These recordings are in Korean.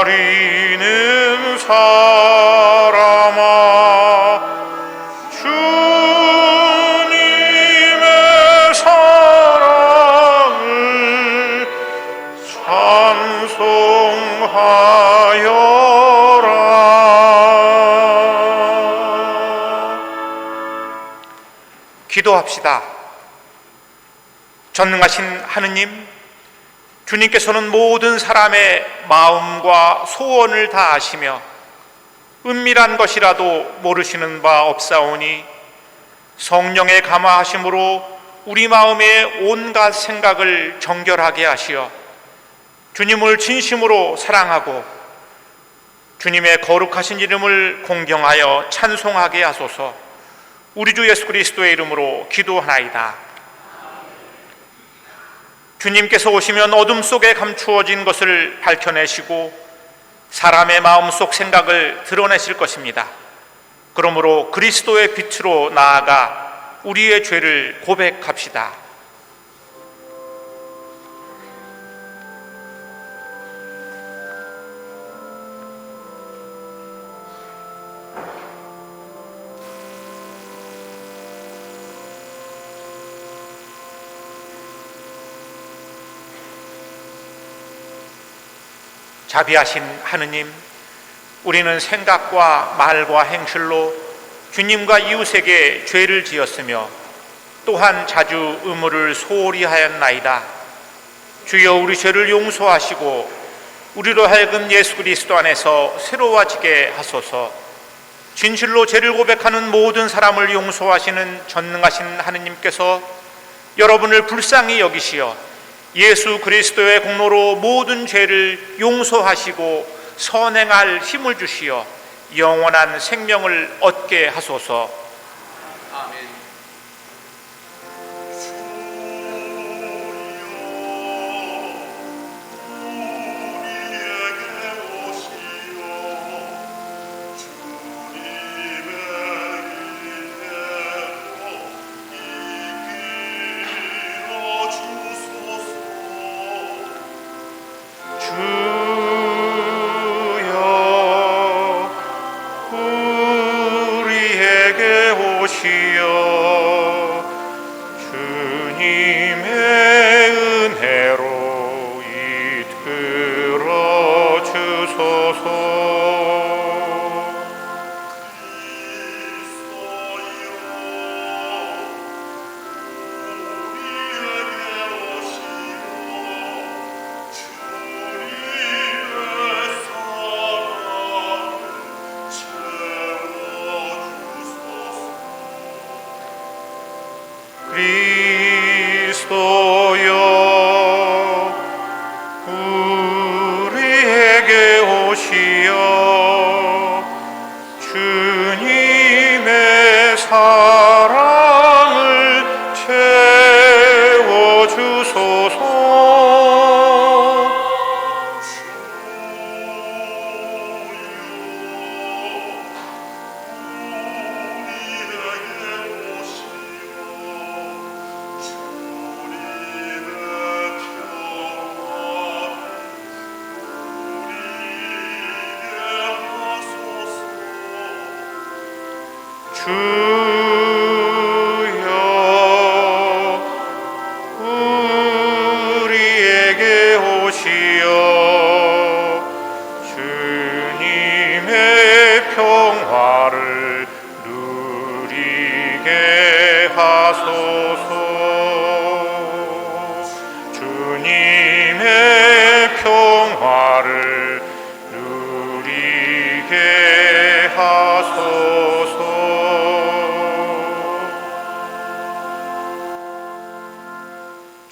기다리는 사람아, 주님의 사랑을 찬송하여라. 기도합시다. 전능하신 하느님, 주님께서는 모든 사람의 마음과 소원을 다 아시며 은밀한 것이라도 모르시는 바 없사오니 성령의 감화하심으로 우리 마음의 온갖 생각을 정결하게 하시어 주님을 진심으로 사랑하고 주님의 거룩하신 이름을 공경하여 찬송하게 하소서. 우리 주 예수 그리스도의 이름으로 기도하나이다. 주님께서 오시면 어둠 속에 감추어진 것을 밝혀내시고 사람의 마음속 생각을 드러내실 것입니다. 그러므로 그리스도의 빛으로 나아가 우리의 죄를 고백합시다. 자비하신 하느님, 우리는 생각과 말과 행실로 주님과 이웃에게 죄를 지었으며 또한 자주 의무를 소홀히 하였나이다. 주여, 우리 죄를 용서하시고 우리로 하여금 예수 그리스도 안에서 새로워지게 하소서. 진실로 죄를 고백하는 모든 사람을 용서하시는 전능하신 하느님께서 여러분을 불쌍히 여기시어 예수 그리스도의 공로로 모든 죄를 용서하시고 선행할 힘을 주시어 영원한 생명을 얻게 하소서. 아멘.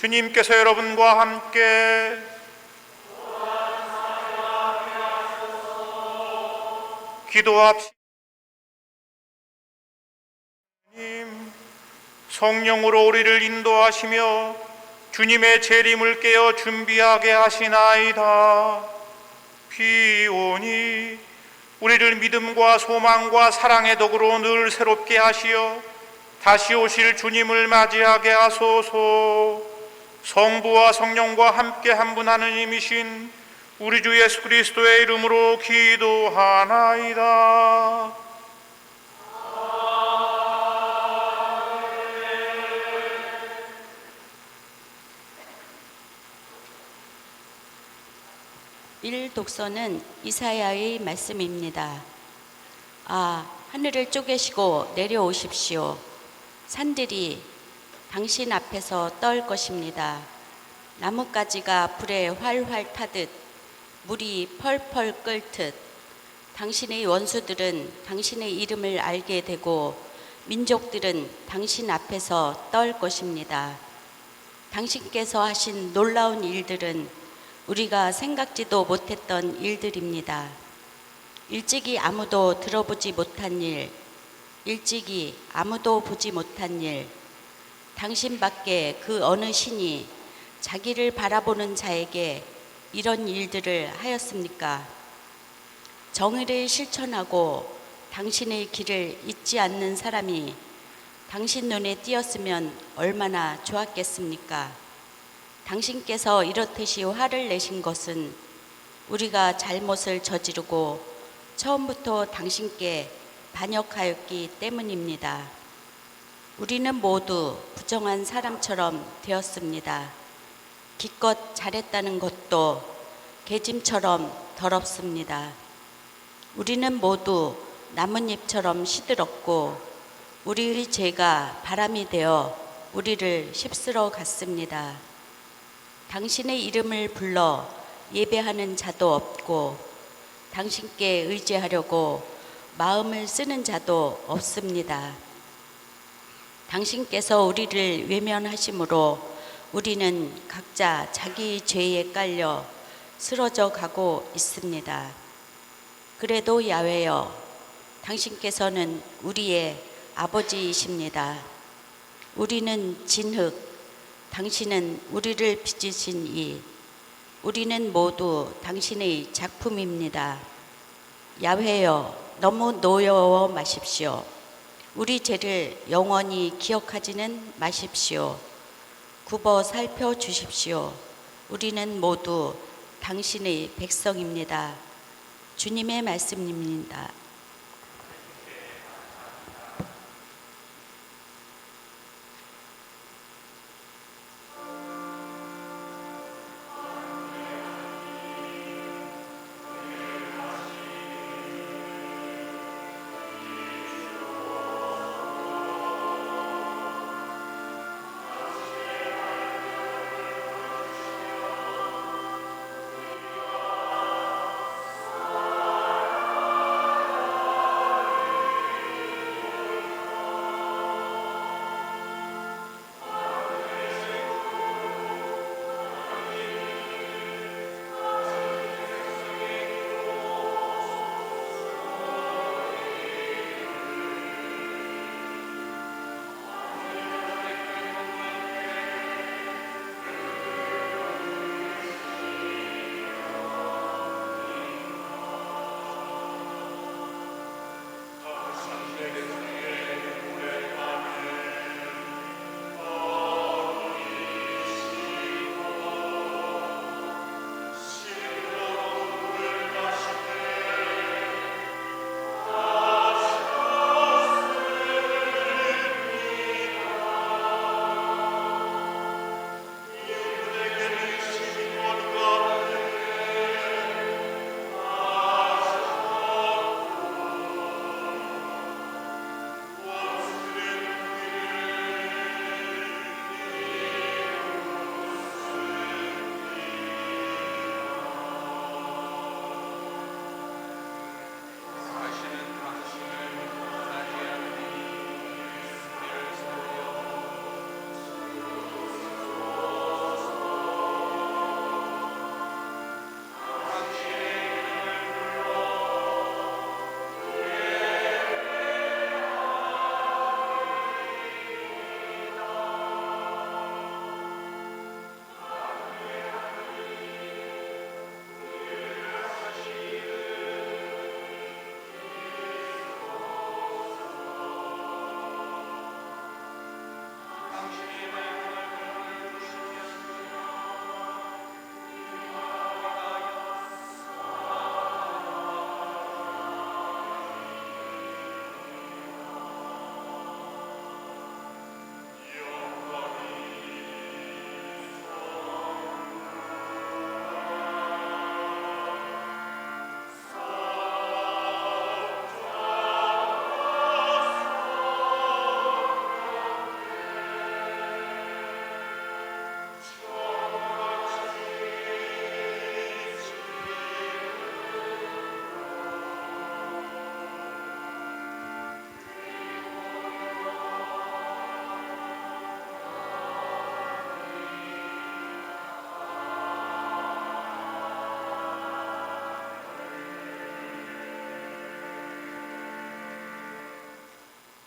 주님께서 여러분과 함께 기도합시다. 성령으로 우리를 인도하시며 주님의 재림을 깨어 준비하게 하시나이다. 비오니 우리를 믿음과 소망과 사랑의 덕으로 늘 새롭게 하시어 다시 오실 주님을 맞이하게 하소서. 성부와 성령과 함께 한 분 하느님이신 우리 주 예수 그리스도의 이름으로 기도하나이다. 독서는 이사야의 말씀입니다. 하늘을 쪼개시고 내려오십시오. 산들이 당신 앞에서 떨 것입니다. 나뭇가지가 불에 활활 타듯 물이 펄펄 끓듯 당신의 원수들은 당신의 이름을 알게 되고 민족들은 당신 앞에서 떨 것입니다. 당신께서 하신 놀라운 일들은 우리가 생각지도 못했던 일들입니다. 일찍이 아무도 들어보지 못한 일, 일찍이 아무도 보지 못한 일, 당신밖에 그 어느 신이 자기를 바라보는 자에게 이런 일들을 하였습니까? 정의를 실천하고 당신의 길을 잊지 않는 사람이 당신 눈에 띄었으면 얼마나 좋았겠습니까? 당신께서 이렇듯이 화를 내신 것은 우리가 잘못을 저지르고 처음부터 당신께 반역하였기 때문입니다. 우리는 모두 부정한 사람처럼 되었습니다. 기껏 잘했다는 것도 개짐처럼 더럽습니다. 우리는 모두 나뭇잎처럼 시들었고 우리의 죄가 바람이 되어 우리를 휩쓸어 갔습니다. 당신의 이름을 불러 예배하는 자도 없고 당신께 의지하려고 마음을 쓰는 자도 없습니다. 당신께서 우리를 외면하심으로 우리는 각자 자기 죄에 깔려 쓰러져 가고 있습니다. 그래도 야훼여, 당신께서는 우리의 아버지이십니다. 우리는 진흙, 당신은 우리를 빚으신 이, 우리는 모두 당신의 작품입니다. 야훼여, 너무 노여워 마십시오. 우리 죄를 영원히 기억하지는 마십시오. 굽어 살펴주십시오. 우리는 모두 당신의 백성입니다. 주님의 말씀입니다.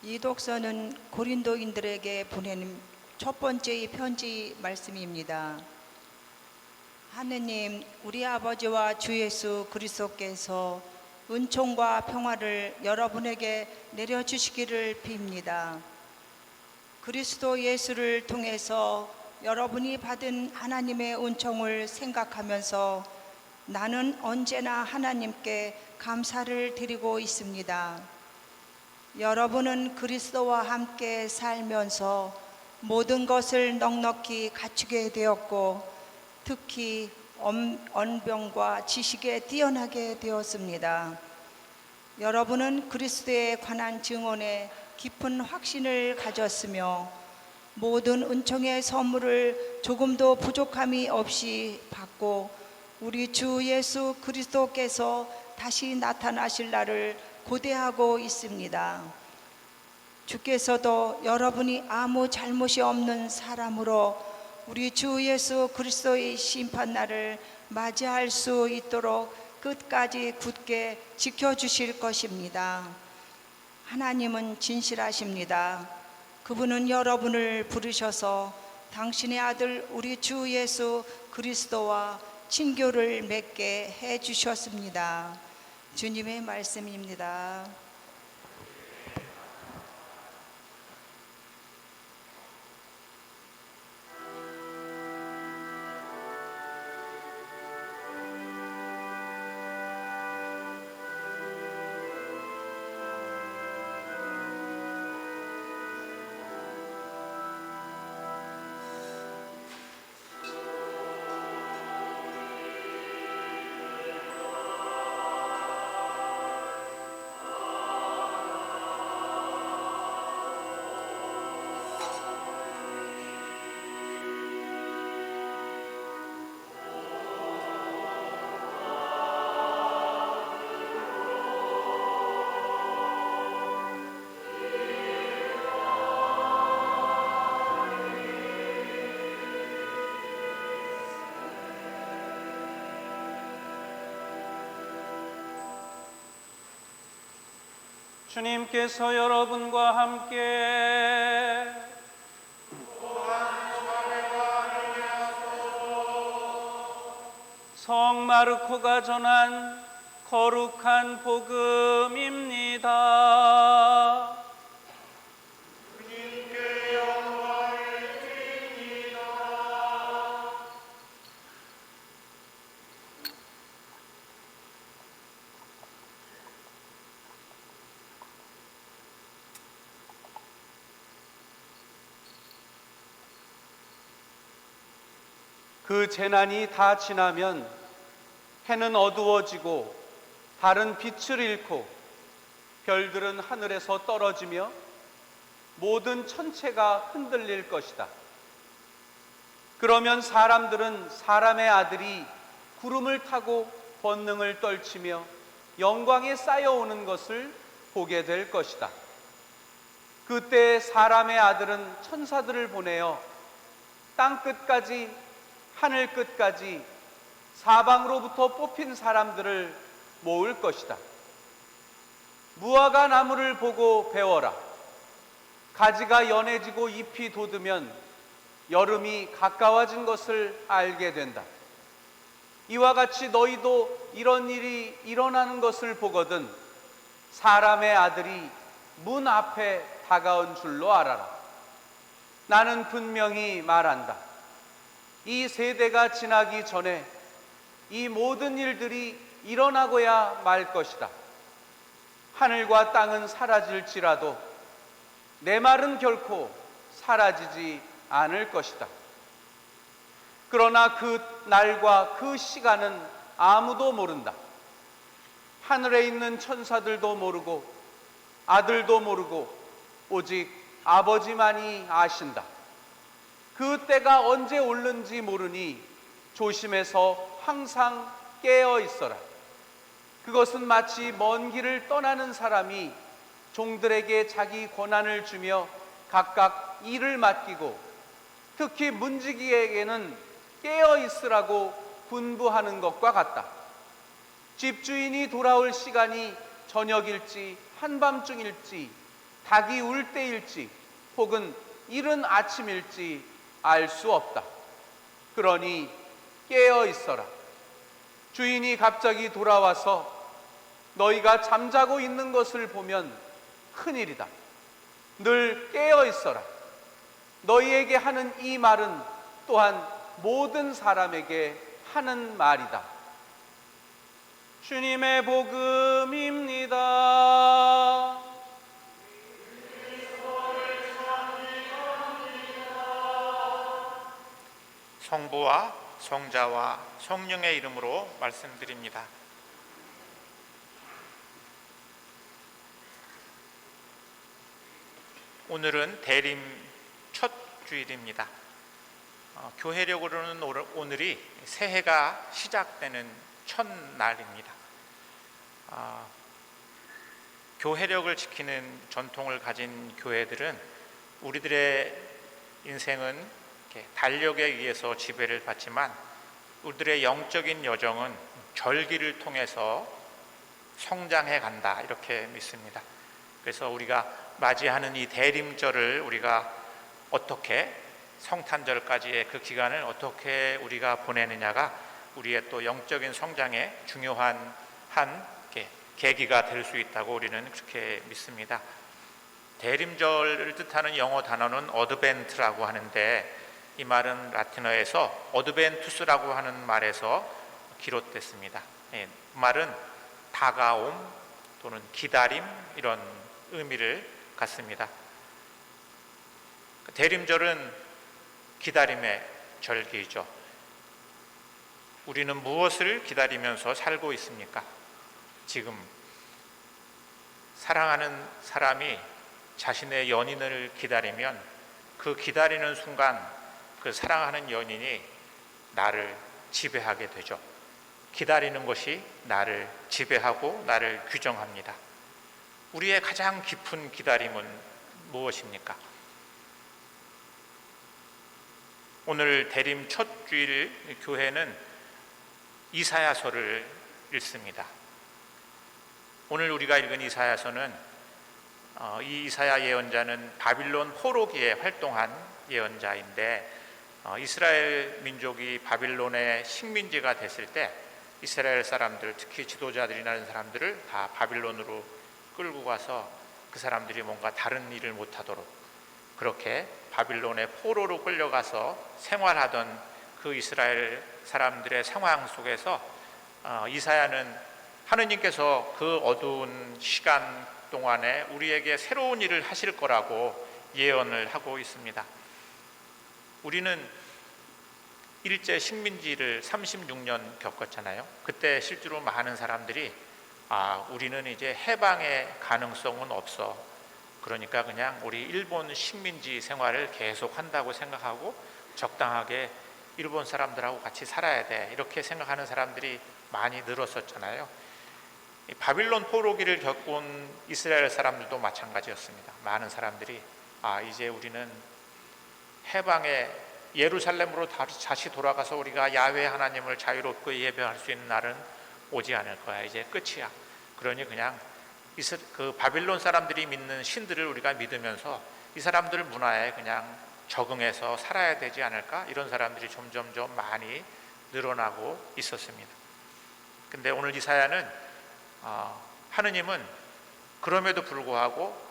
이 독서는 고린도인들에게 보내는 첫 번째의 편지 말씀입니다. 하느님, 우리 아버지와 주 예수 그리스도께서 은총과 평화를 여러분에게 내려주시기를 빕니다. 그리스도 예수를 통해서 여러분이 받은 하나님의 은총을 생각하면서 나는 언제나 하나님께 감사를 드리고 있습니다. 여러분은 그리스도와 함께 살면서 모든 것을 넉넉히 갖추게 되었고 특히 언변과 지식에 뛰어나게 되었습니다. 여러분은 그리스도에 관한 증언에 깊은 확신을 가졌으며 모든 은총의 선물을 조금도 부족함이 없이 받고 우리 주 예수 그리스도께서 다시 나타나실 날을 고대하고 있습니다. 주께서도 여러분이 아무 잘못이 없는 사람으로 우리 주 예수 그리스도의 심판날을 맞이할 수 있도록 끝까지 굳게 지켜주실 것입니다. 하나님은 진실하십니다. 그분은 여러분을 부르셔서 당신의 아들 우리 주 예수 그리스도와 친교를 맺게 해주셨습니다. 주님의 말씀입니다. 주님께서 여러분과 함께 성 마르코가 전한 거룩한 복음입니다. 주님께 영광을 드립니다. 그 재난이 다 지나면 해는 어두워지고 달은 빛을 잃고 별들은 하늘에서 떨어지며 모든 천체가 흔들릴 것이다. 그러면 사람들은 사람의 아들이 구름을 타고 권능을 떨치며 영광에 쌓여오는 것을 보게 될 것이다. 그때 사람의 아들은 천사들을 보내어 땅 끝까지 하늘 끝까지 사방으로부터 뽑힌 사람들을 모을 것이다. 무화과 나무를 보고 배워라. 가지가 연해지고 잎이 돋으면 여름이 가까워진 것을 알게 된다. 이와 같이 너희도 이런 일이 일어나는 것을 보거든 사람의 아들이 문 앞에 다가온 줄로 알아라. 나는 분명히 말한다. 이 세대가 지나기 전에 이 모든 일들이 일어나고야 말 것이다. 하늘과 땅은 사라질지라도 내 말은 결코 사라지지 않을 것이다. 그러나 그 날과 그 시간은 아무도 모른다. 하늘에 있는 천사들도 모르고 아들도 모르고 오직 아버지만이 아신다. 그 때가 언제 올는지 모르니 조심해서 항상 깨어 있어라. 그것은 마치 먼 길을 떠나는 사람이 종들에게 자기 권한을 주며 각각 일을 맡기고 특히 문지기에게는 깨어 있으라고 분부하는 것과 같다. 집주인이 돌아올 시간이 저녁일지 한밤중일지 닭이 울 때일지 혹은 이른 아침일지 알 수 없다. 그러니 깨어 있어라. 주인이 갑자기 돌아와서 너희가 잠자고 있는 것을 보면 큰일이다. 늘 깨어 있어라. 너희에게 하는 이 말은 또한 모든 사람에게 하는 말이다. 주님의 복음입니다. 성부와 성자와 성령의 이름으로 말씀드립니다. 오늘은 대림 첫 주일입니다. 교회력으로는 오늘이 새해가 시작되는 첫날입니다. 교회력을 지키는 전통을 가진 교회들은 우리들의 인생은 달력에 의해서 지배를 받지만 우리들의 영적인 여정은 절기를 통해서 성장해 간다, 이렇게 믿습니다. 그래서 우리가 맞이하는 이 대림절을 우리가 어떻게, 성탄절까지의 그 기간을 어떻게 우리가 보내느냐가 우리의 또 영적인 성장에 중요한 계기가 될 수 있다고 우리는 그렇게 믿습니다. 대림절을 뜻하는 영어 단어는 어드벤트라고 하는데, 이 말은 라틴어에서 어드벤투스라고 하는 말에서 기롯됐습니다. 말은 다가옴 또는 기다림, 이런 의미를 갖습니다. 대림절은 기다림의 절기이죠. 우리는 무엇을 기다리면서 살고 있습니까? 지금 사랑하는 사람이 자신의 연인을 기다리면 그 기다리는 순간 그 사랑하는 연인이 나를 지배하게 되죠. 기다리는 것이 나를 지배하고 나를 규정합니다. 우리의 가장 깊은 기다림은 무엇입니까? 오늘 대림 첫 주일 교회는 이사야서를 읽습니다. 오늘 우리가 읽은 이사야서는 이 이사야 예언자는 바빌론 포로기에 활동한 예언자인데, 이스라엘 민족이 바빌론의 식민지가 됐을 때 이스라엘 사람들, 특히 지도자들이나 하는 사람들을 다 바빌론으로 끌고 가서 그 사람들이 뭔가 다른 일을 못하도록 그렇게 바빌론의 포로로 끌려가서 생활하던 그 이스라엘 사람들의 상황 속에서 이사야는 하느님께서 그 어두운 시간 동안에 우리에게 새로운 일을 하실 거라고 예언을 하고 있습니다. 우리는 일제 식민지를 36년 겪었잖아요. 그때 실제로 많은 사람들이 우리는 이제 해방의 가능성은 없어, 그러니까 그냥 우리 일본 식민지 생활을 계속 한다고 생각하고 적당하게 일본 사람들하고 같이 살아야 돼, 이렇게 생각하는 사람들이 많이 늘었었잖아요. 바빌론 포로기를 겪은 이스라엘 사람들도 마찬가지였습니다. 많은 사람들이 이제 우리는 해방의 예루살렘으로 다시 돌아가서 우리가 야훼 하나님을 자유롭게 예배할 수 있는 날은 오지 않을 거야, 이제 끝이야. 그러니 그냥 그 바빌론 사람들이 믿는 신들을 우리가 믿으면서 이 사람들 문화에 그냥 적응해서 살아야 되지 않을까, 이런 사람들이 점점점 많이 늘어나고 있었습니다. 근데 오늘 이사야는 하느님은 그럼에도 불구하고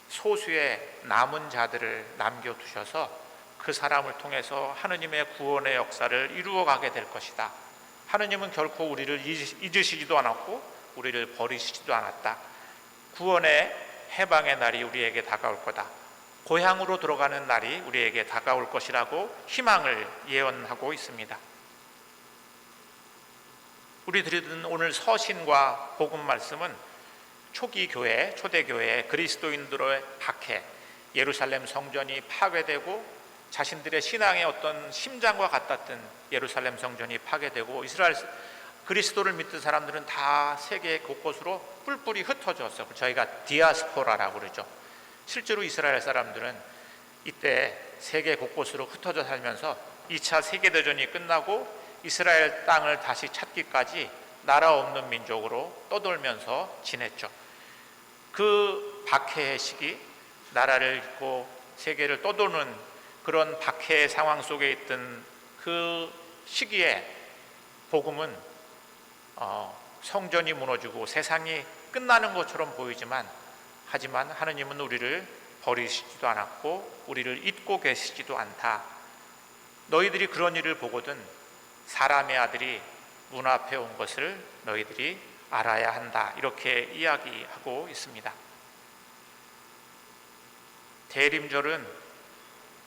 소수의 남은 자들을 남겨두셔서 그 사람을 통해서 하느님의 구원의 역사를 이루어가게 될 것이다. 하느님은 결코 우리를 잊으시지도 않았고 우리를 버리시지도 않았다. 구원의 해방의 날이 우리에게 다가올 거다. 고향으로 들어가는 날이 우리에게 다가올 것이라고 희망을 예언하고 있습니다. 우리 들은 오늘 서신과 복음 말씀은 초기 교회, 초대교회 그리스도인들의 박해, 예루살렘 성전이 파괴되고 자신들의 신앙의 어떤 심장과 같았던 예루살렘 성전이 파괴되고 이스라엘 그리스도를 믿던 사람들은 다 세계 곳곳으로 뿔뿔이 흩어졌어요. 저희가 디아스포라라고 그러죠. 실제로 이스라엘 사람들은 이때 세계 곳곳으로 흩어져 살면서 2차 세계대전이 끝나고 이스라엘 땅을 다시 찾기까지 나라 없는 민족으로 떠돌면서 지냈죠. 그 그 박해의 시기, 나라를 잃고 세계를 떠도는 그런 박해의 상황 속에 있던 그 시기에 복음은 성전이 무너지고 세상이 끝나는 것처럼 보이지만, 하지만 하느님은 우리를 버리시지도 않았고 우리를 잊고 계시지도 않다. 너희들이 그런 일을 보거든 사람의 아들이 문 앞에 온 것을 너희들이 알아야 한다. 이렇게 이야기하고 있습니다. 대림절은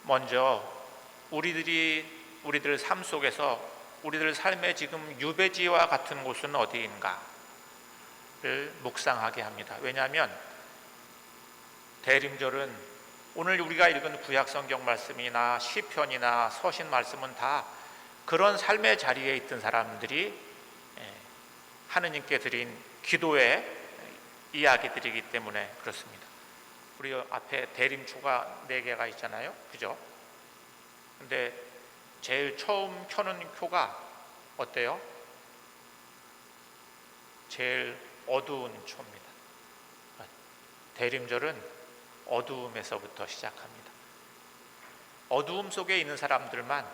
먼저 우리들 삶 속에서 우리들 삶의 지금 유배지와 같은 곳은 어디인가를 묵상하게 합니다. 왜냐하면 대림절은 오늘 우리가 읽은 구약 성경 말씀이나 시편이나 서신 말씀은 다 그런 삶의 자리에 있던 사람들이 하느님께 드린 기도의 이야기들이기 때문에 그렇습니다. 우리 앞에 대림초가 4개가 있잖아요, 그죠? 근데 제일 처음 켜는 표가 어때요? 제일 어두운 초입니다. 대림절은 어두움에서부터 시작합니다. 어두움 속에 있는 사람들만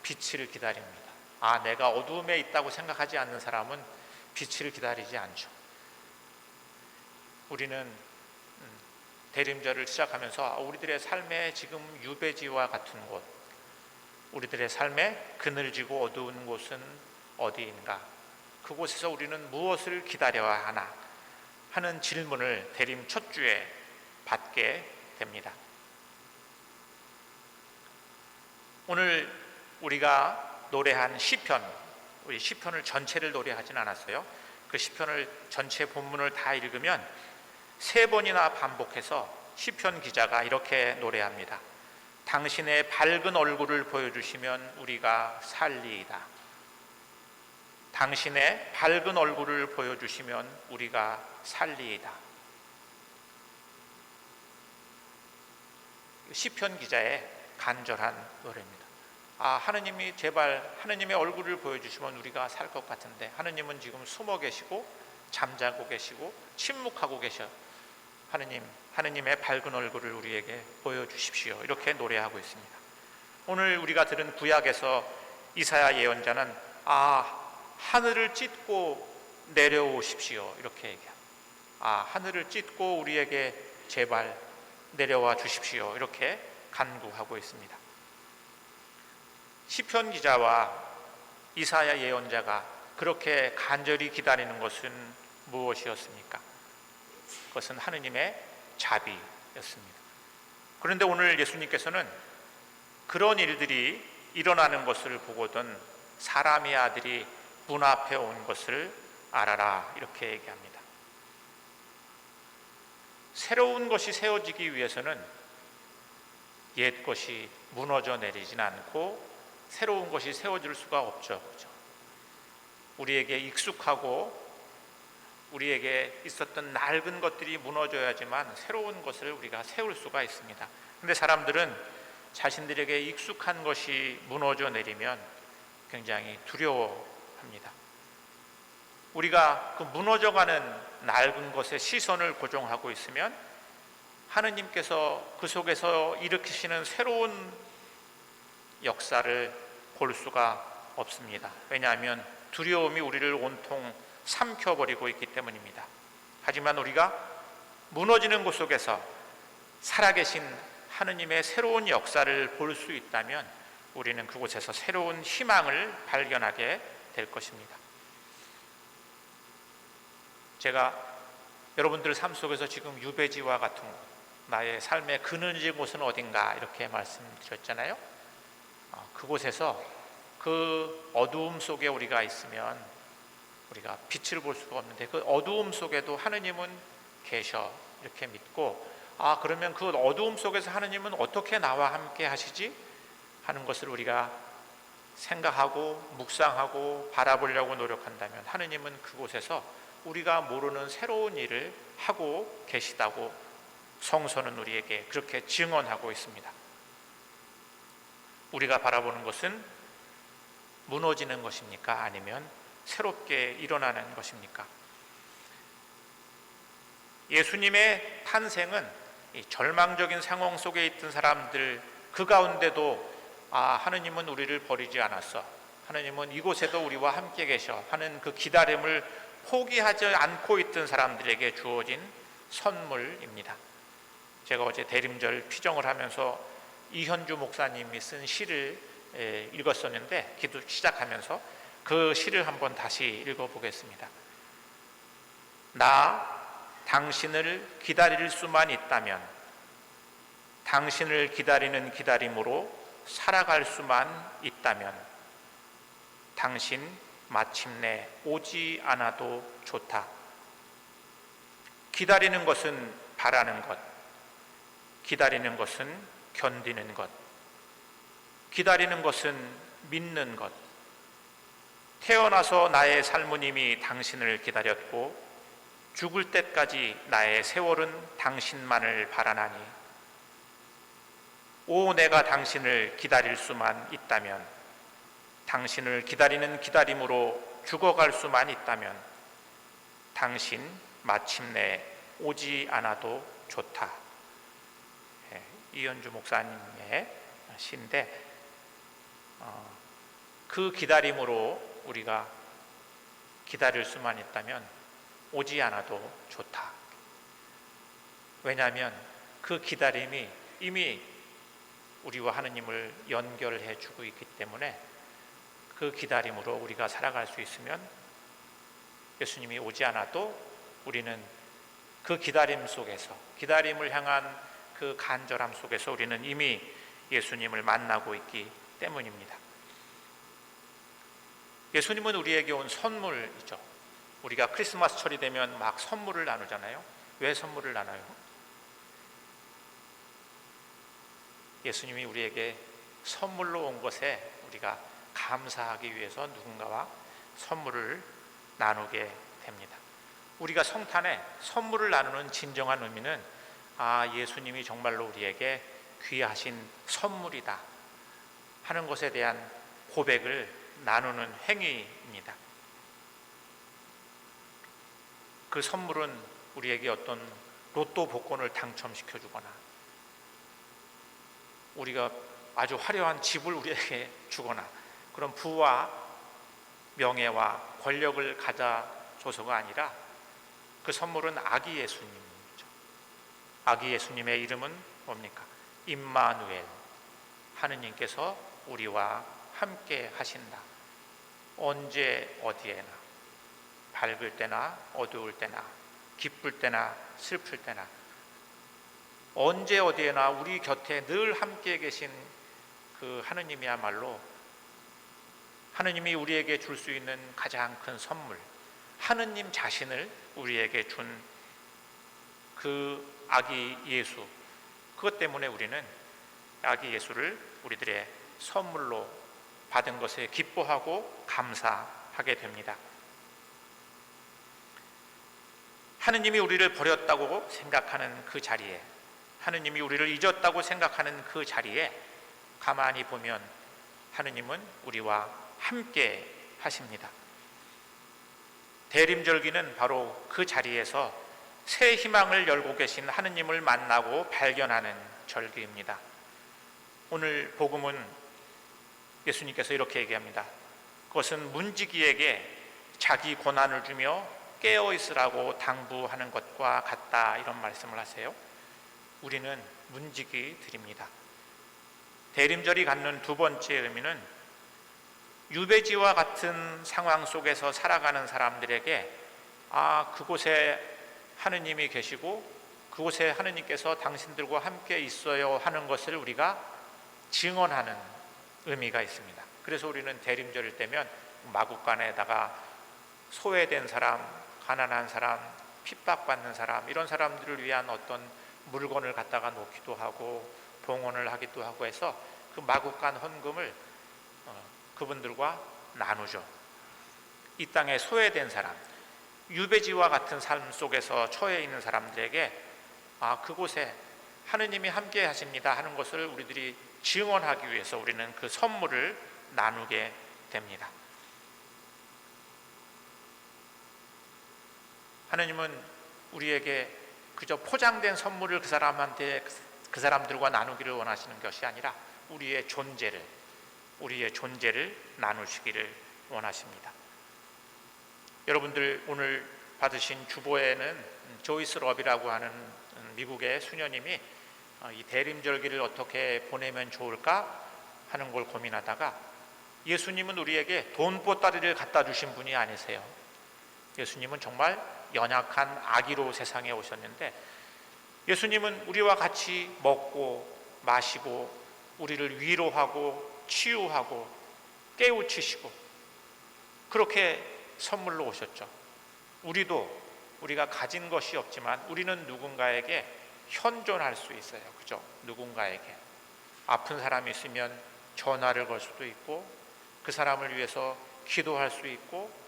빛을 기다립니다. 내가 어두움에 있다고 생각하지 않는 사람은 빛을 기다리지 않죠. 우리는 대림절을 시작하면서 우리들의 삶의 지금 유배지와 같은 곳, 우리들의 삶의 그늘지고 어두운 곳은 어디인가, 그곳에서 우리는 무엇을 기다려야 하나 하는 질문을 대림 첫 주에 받게 됩니다. 오늘 우리가 노래한 시편, 우리 시편을 전체를 노래하진 않았어요. 그 시편을 전체 본문을 다 읽으면 3번이나 반복해서 시편 기자가 이렇게 노래합니다. 당신의 밝은 얼굴을 보여주시면 우리가 살리이다. 당신의 밝은 얼굴을 보여주시면 우리가 살리이다. 시편 기자의 간절한 노래입니다. 하느님이 제발 하느님의 얼굴을 보여주시면 우리가 살 것 같은데 하느님은 지금 숨어 계시고 잠자고 계시고 침묵하고 계셔. 하느님의 밝은 얼굴을 우리에게 보여주십시오. 이렇게 노래하고 있습니다. 오늘 우리가 들은 구약에서 이사야 예언자는 하늘을 찢고 내려오십시오. 이렇게 얘기합니다. 하늘을 찢고 우리에게 제발 내려와 주십시오. 이렇게 간구하고 있습니다. 시편 기자와 이사야 예언자가 그렇게 간절히 기다리는 것은 무엇이었습니까? 그것은 하느님의 자비였습니다. 그런데 오늘 예수님께서는 그런 일들이 일어나는 것을 보거든 사람의 아들이 문 앞에 온 것을 알아라. 이렇게 얘기합니다. 새로운 것이 세워지기 위해서는 옛 것이 무너져 내리진 않고 새로운 것이 세워질 수가 없죠. 그렇죠? 우리에게 익숙하고 우리에게 있었던 낡은 것들이 무너져야지만 새로운 것을 우리가 세울 수가 있습니다. 그런데 사람들은 자신들에게 익숙한 것이 무너져 내리면 굉장히 두려워합니다. 우리가 그 무너져가는 낡은 것에 시선을 고정하고 있으면 하느님께서 그 속에서 일으키시는 새로운 역사를 볼 수가 없습니다. 왜냐하면 두려움이 우리를 온통 삼켜버리고 있기 때문입니다. 하지만 우리가 무너지는 곳 속에서 살아계신 하느님의 새로운 역사를 볼 수 있다면 우리는 그곳에서 새로운 희망을 발견하게 될 것입니다. 제가 여러분들 삶 속에서 지금 유배지와 같은 곳, 나의 삶의 그늘진 곳은 어딘가 이렇게 말씀드렸잖아요. 그곳에서 그 어두움 속에 우리가 있으면 우리가 빛을 볼 수가 없는데 그 어두움 속에도 하느님은 계셔 이렇게 믿고 그러면 그 어두움 속에서 하느님은 어떻게 나와 함께 하시지? 하는 것을 우리가 생각하고 묵상하고 바라보려고 노력한다면 하느님은 그곳에서 우리가 모르는 새로운 일을 하고 계시다고 성서는 우리에게 그렇게 증언하고 있습니다. 우리가 바라보는 것은 무너지는 것입니까? 아니면 새롭게 일어나는 것입니까? 예수님의 탄생은 이 절망적인 상황 속에 있던 사람들 그 가운데도 하느님은 우리를 버리지 않았어, 하느님은 이곳에도 우리와 함께 계셔 하는 그 기다림을 포기하지 않고 있던 사람들에게 주어진 선물입니다. 제가 어제 대림절 피정을 하면서 이현주 목사님이 쓴 시를 읽었었는데, 기도 시작하면서 그 시를 한번 다시 읽어보겠습니다. 나 당신을 기다릴 수만 있다면, 당신을 기다리는 기다림으로 살아갈 수만 있다면, 당신 마침내 오지 않아도 좋다. 기다리는 것은 바라는 것, 기다리는 것은 견디는 것, 기다리는 것은 믿는 것. 태어나서 나의 살모님이 당신을 기다렸고 죽을 때까지 나의 세월은 당신만을 바라나니, 오 내가 당신을 기다릴 수만 있다면, 당신을 기다리는 기다림으로 죽어갈 수만 있다면, 당신 마침내 오지 않아도 좋다. 이현주 목사님의 시인데, 그 기다림으로 우리가 기다릴 수만 있다면 오지 않아도 좋다. 왜냐하면 그 기다림이 이미 우리와 하느님을 연결해 주고 있기 때문에, 그 기다림으로 우리가 살아갈 수 있으면 예수님이 오지 않아도 우리는 그 기다림 속에서, 기다림을 향한 그 간절함 속에서 우리는 이미 예수님을 만나고 있기 때문입니다. 예수님은 우리에게 온 선물이죠. 우리가 크리스마스철이 되면 막 선물을 나누잖아요. 왜 선물을 나눠요? 예수님이 우리에게 선물로 온 것에 우리가 감사하기 위해서 누군가와 선물을 나누게 됩니다. 우리가 성탄에 선물을 나누는 진정한 의미는 예수님이 정말로 우리에게 귀하신 선물이다 하는 것에 대한 고백을 나누는 행위입니다. 그 선물은 우리에게 어떤 로또 복권을 당첨시켜 주거나, 우리가 아주 화려한 집을 우리에게 주거나, 그런 부와 명예와 권력을 가져줘서가 아니라, 그 선물은 아기 예수님이죠. 아기 예수님의 이름은 뭡니까? 임마누엘, 하느님께서 우리와 함께 하신다. 언제 어디에나, 밝을 때나 어두울 때나, 기쁠 때나 슬플 때나, 언제 어디에나 우리 곁에 늘 함께 계신 그 하느님이야말로, 하느님이 우리에게 줄 수 있는 가장 큰 선물, 하느님 자신을 우리에게 준 그 아기 예수, 그것 때문에 우리는 아기 예수를 우리들의 선물로 받은 것에 기뻐하고 감사하게 됩니다. 하느님이 우리를 버렸다고 생각하는 그 자리에, 하느님이 우리를 잊었다고 생각하는 그 자리에 가만히 보면 하느님은 우리와 함께 하십니다. 대림절기는 바로 그 자리에서 새 희망을 열고 계신 하느님을 만나고 발견하는 절기입니다. 오늘 복음은 예수님께서 이렇게 얘기합니다. 그것은 문지기에게 자기 고난을 주며 깨어 있으라고 당부하는 것과 같다, 이런 말씀을 하세요. 우리는 문지기들입니다. 대림절이 갖는 두 번째 의미는 유배지와 같은 상황 속에서 살아가는 사람들에게 그곳에 하느님이 계시고 그곳에 하느님께서 당신들과 함께 있어요 하는 것을 우리가 증언하는 의미가 있습니다. 그래서 우리는 대림절일 때면 마국간에다가 소외된 사람, 가난한 사람, 핍박받는 사람, 이런 사람들을 위한 어떤 물건을 갖다가 놓기도 하고 봉헌을 하기도 하고 해서 그 마국간 헌금을 그분들과 나누죠. 이 땅에 소외된 사람, 유배지와 같은 삶 속에서 처해 있는 사람들에게 그곳에 하느님이 함께 하십니다 하는 것을 우리들이 증언하기 위해서 우리는 그 선물을 나누게 됩니다. 하느님은 우리에게 그저 포장된 선물을 그 사람한테 그 사람들과 나누기를 원하시는 것이 아니라 우리의 존재를 나누시기를 원하십니다. 여러분들 오늘 받으신 주보에는 조이스 러비라고 하는 미국의 수녀님이 이 대림절기를 어떻게 보내면 좋을까 하는 걸 고민하다가 예수님은 우리에게 돈보따리를 갖다 주신 분이 아니세요. 예수님은 정말 연약한 아기로 세상에 오셨는데 예수님은 우리와 같이 먹고 마시고 우리를 위로하고 치유하고 깨우치시고 그렇게 선물로 오셨죠. 우리가 가진 것이 없지만 우리는 누군가에게 현존할 수 있어요. 그죠? 누군가에게 아픈 사람이 있으면 전화를 걸 수도 있고 그 사람을 위해서 기도할 수 있고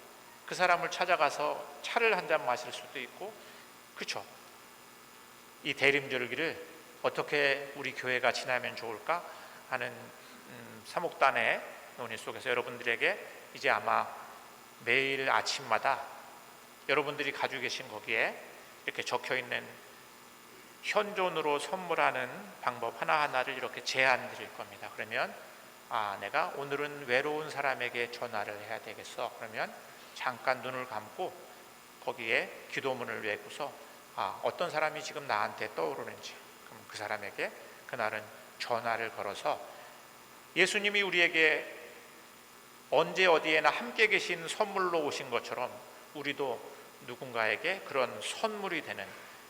그 사람을 찾아가서 차를 한 잔 마실 수도 있고 그렇죠? 이 대림절기를 어떻게 우리 교회가 지나면 좋을까 하는 사목단의 논의 속에서 여러분들에게 이제 아마 매일 아침마다 여러분들이 가지고 계신 거기에 이렇게 적혀있는 현존으로 선물하는 방법 하나하나를 이렇게 제안 드릴 겁니다. 그러면 내가 오늘은 외로운 사람에게 전화를 해야 되겠어. 그러면 잠깐 눈을 감고 거기에 기도문을 외고서 어떤 사람이 지금 나한테 떠오르는지 그럼 그 사람에게 그날은 전화를 걸어서 예수님이 우리에게 언제 어디에나 함께 계신 선물로 오신 것처럼 우리도 누군가에게 그런 선물이 되는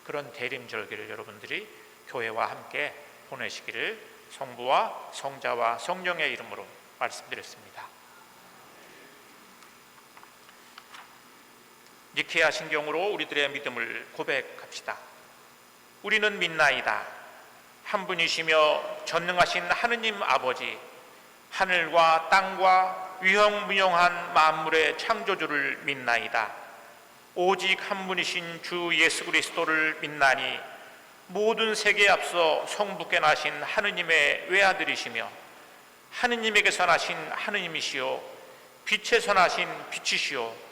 그런 대림절기를 여러분들이 교회와 함께 보내시기를 성부와 성자와 성령의 이름으로 말씀드렸습니다. 니케아 신경으로 우리들의 믿음을 고백합시다. 우리는 믿나이다. 한 분이시며 전능하신 하느님 아버지, 하늘과 땅과 위험무용한 만물의 창조주를 믿나이다. 오직 한 분이신 주 예수 그리스도를 믿나니 모든 세계에 앞서 성부께 나신 하느님의 외아들이시며 하느님에게서 나신 하느님이시요 빛에서 나신 빛이시요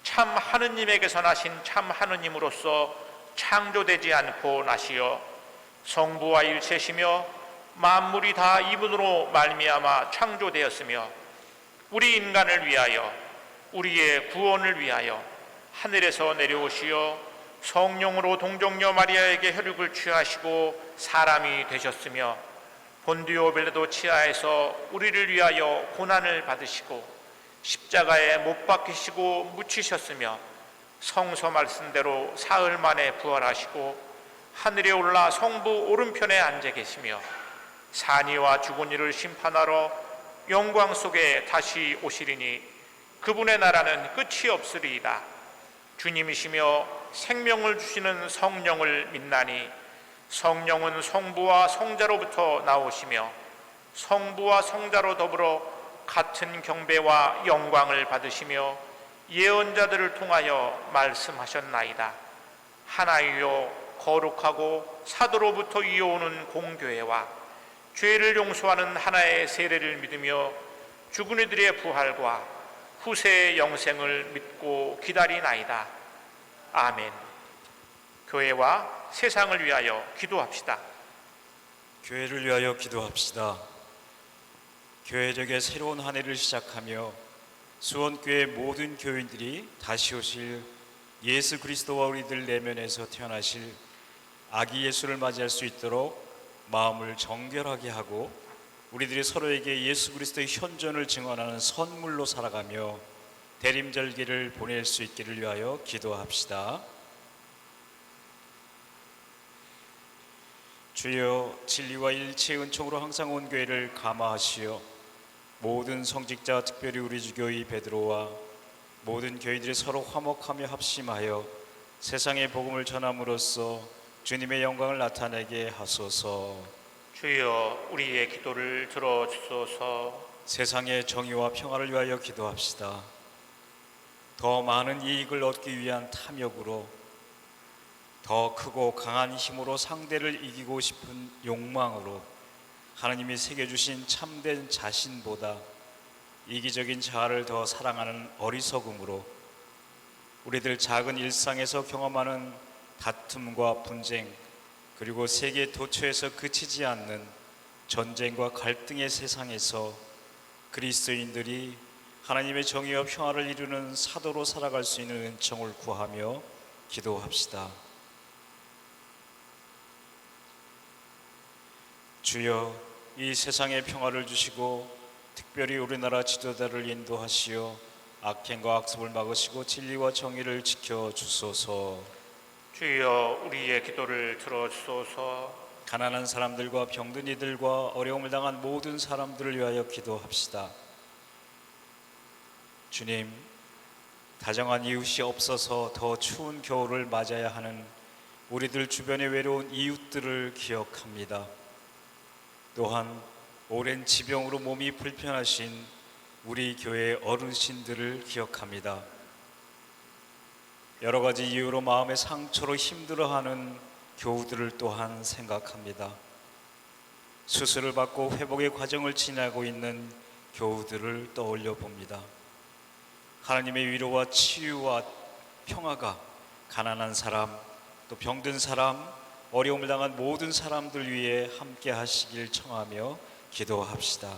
참 하느님에게서 나신 참 하느님으로서 창조되지 않고 나시어 성부와 일체시며 만물이 다 이분으로 말미암아 창조되었으며 우리 인간을 위하여 우리의 구원을 위하여 하늘에서 내려오시어 성령으로 동정녀 마리아에게 혈육을 취하시고 사람이 되셨으며 본디오 빌라도 치하에서 우리를 위하여 고난을 받으시고 십자가에 못 박히시고 묻히셨으며 성서 말씀대로 사흘 만에 부활하시고 하늘에 올라 성부 오른편에 앉아 계시며 산이와 죽은 이를 심판하러 영광 속에 다시 오시리니 그분의 나라는 끝이 없으리이다. 주님이시며 생명을 주시는 성령을 믿나니 성령은 성부와 성자로부터 나오시며 성부와 성자로 더불어 같은 경배와 영광을 받으시며 예언자들을 통하여 말씀하셨나이다. 하나이요 거룩하고 사도로부터 이어오는 공교회와 죄를 용서하는 하나의 세례를 믿으며 죽은 이들의 부활과 후세의 영생을 믿고 기다리나이다. 아멘. 교회와 세상을 위하여 기도합시다. 교회를 위하여 기도합시다. 교회적의 새로운 한 해를 시작하며 수원교회 모든 교인들이 다시 오실 예수 그리스도와 우리들 내면에서 태어나실 아기 예수를 맞이할 수 있도록 마음을 정결하게 하고 우리들이 서로에게 예수 그리스도의 현존을 증언하는 선물로 살아가며 대림절기를 보낼 수 있기를 위하여 기도합시다. 주여, 진리와 일체의 은총으로 항상 온 교회를 감화하시어 모든 성직자, 특별히 우리 주교의 베드로와 모든 교인들이 서로 화목하며 합심하여 세상의 복음을 전함으로써 주님의 영광을 나타내게 하소서. 주여, 우리의 기도를 들어주소서. 세상의 정의와 평화를 위하여 기도합시다. 더 많은 이익을 얻기 위한 탐욕으로, 더 크고 강한 힘으로 상대를 이기고 싶은 욕망으로 하나님이 새겨주신 참된 자신보다 이기적인 자아를 더 사랑하는 어리석음으로 우리들 작은 일상에서 경험하는 다툼과 분쟁 그리고 세계 도처에서 그치지 않는 전쟁과 갈등의 세상에서 그리스도인들이 하나님의 정의와 평화를 이루는 사도로 살아갈 수 있는 은총을 구하며 기도합시다. 주여, 이 세상에 평화를 주시고 특별히 우리나라 지도자를 인도하시어 악행과 악습을 막으시고 진리와 정의를 지켜주소서. 주여 우리의 기도를 들어주소서. 가난한 사람들과 병든 이들과 어려움을 당한 모든 사람들을 위하여 기도합시다. 주님, 다정한 이웃이 없어서 더 추운 겨울을 맞아야 하는 우리들 주변의 외로운 이웃들을 기억합니다. 또한 오랜 지병으로 몸이 불편하신 우리 교회 어르신들을 기억합니다. 여러 가지 이유로 마음의 상처로 힘들어하는 교우들을 또한 생각합니다. 수술을 받고 회복의 과정을 지나고 있는 교우들을 떠올려 봅니다. 하나님의 위로와 치유와 평화가 가난한 사람, 또 병든 사람, 어려움을 당한 모든 사람들 위해 함께 하시길 청하며 기도합시다.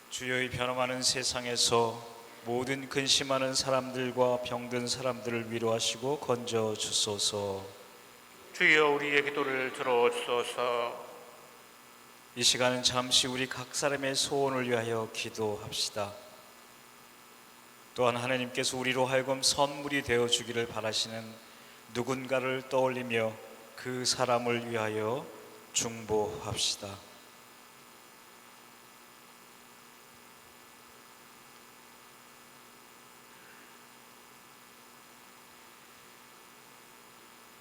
주여의 변함하는 세상에서 모든 근심하는 사람들과 병든 사람들을 위로하시고 건져 주소서. 주여 우리의 기도를 들어주소서. 이 시간은 잠시 우리 각 사람의 소원을 위하여 기도합시다. 또한 하나님께서 우리로 하여금 선물이 되어 주기를 바라시는 누군가를 떠올리며 그 사람을 위하여 중보합시다.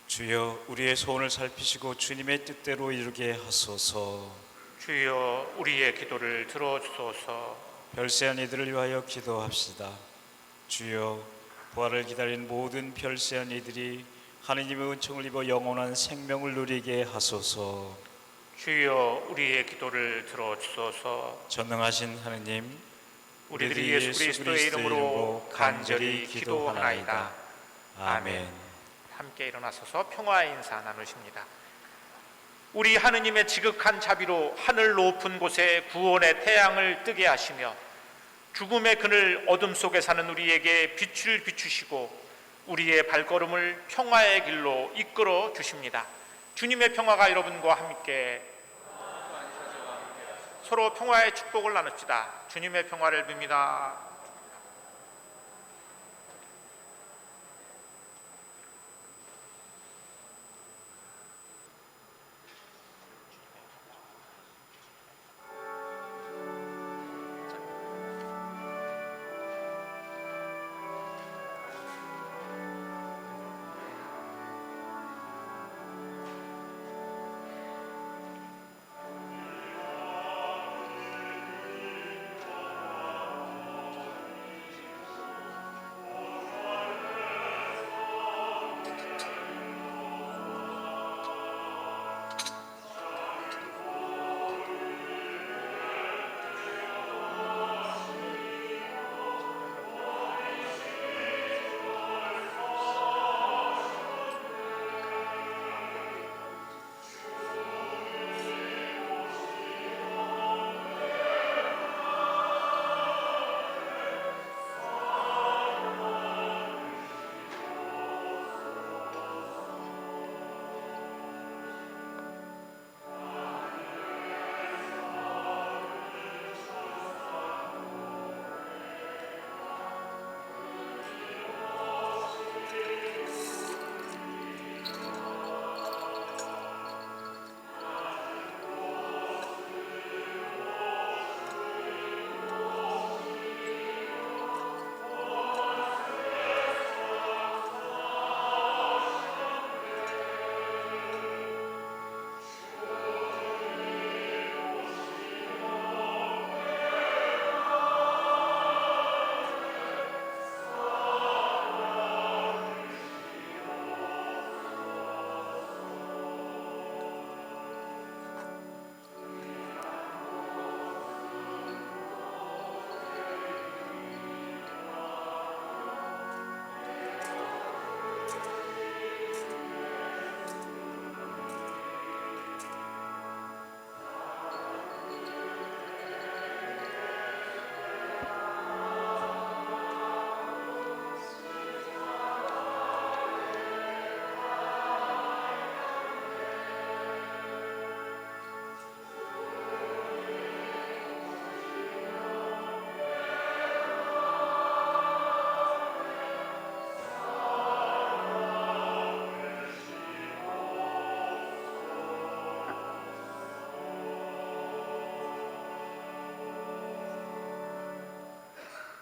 주여 우리의 소원을 살피시고 주님의 뜻대로 이루게 하소서. 주여 우리의 기도를 들어주소서. 별세한 이들을 위하여 기도합시다. 주여 부활을 기다린 모든 별세한 이들이 하느님의 은총을 입어 영원한 생명을 누리게 하소서. 주여 우리의 기도를 들어주소서. 전능하신 하느님, 우리들이 예수 그리스도의 이름으로 간절히 기도하나이다. 아멘. 함께 일어나서서 평화의 인사 나누십니다. 우리 하느님의 지극한 자비로 하늘 높은 곳에 구원의 태양을 뜨게 하시며 죽음의 그늘 어둠 속에 사는 우리에게 빛을 비추시고 우리의 발걸음을 평화의 길로 이끌어 주십니다. 주님의 평화가 여러분과 함께. 서로 평화의 축복을 나눕시다. 주님의 평화를 빕니다.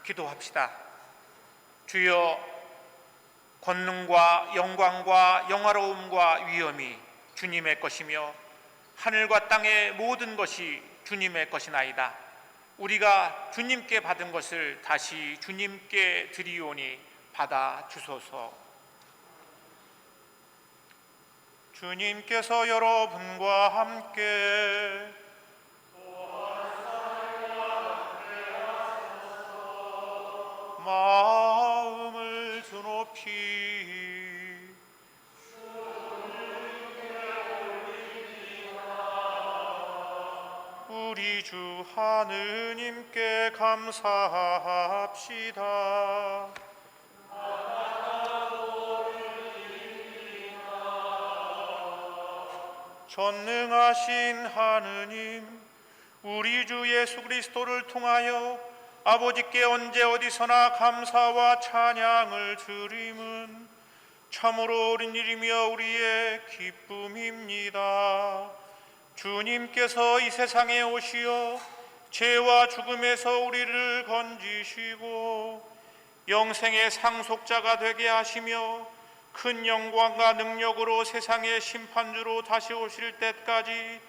기도합시다. 주여, 권능과 영광과 영화로움과 위엄이 주님의 것이며 하늘과 땅의 모든 것이 주님의 것이나이다. 우리가 주님께 받은 것을 다시 주님께 드리오니 받아 주소서. 주님께서 여러분과 함께 마음을 드높이 우리 주 하느님께 감사합시다. 전능하신 하느님, 우리 주 예수 그리스도를 통하여 아버지께 언제 어디서나 감사와 찬양을 드림은 참으로 옳은 일이며 우리의 기쁨입니다. 주님께서 이 세상에 오시어 죄와 죽음에서 우리를 건지시고 영생의 상속자가 되게 하시며 큰 영광과 능력으로 세상의 심판주로 다시 오실 때까지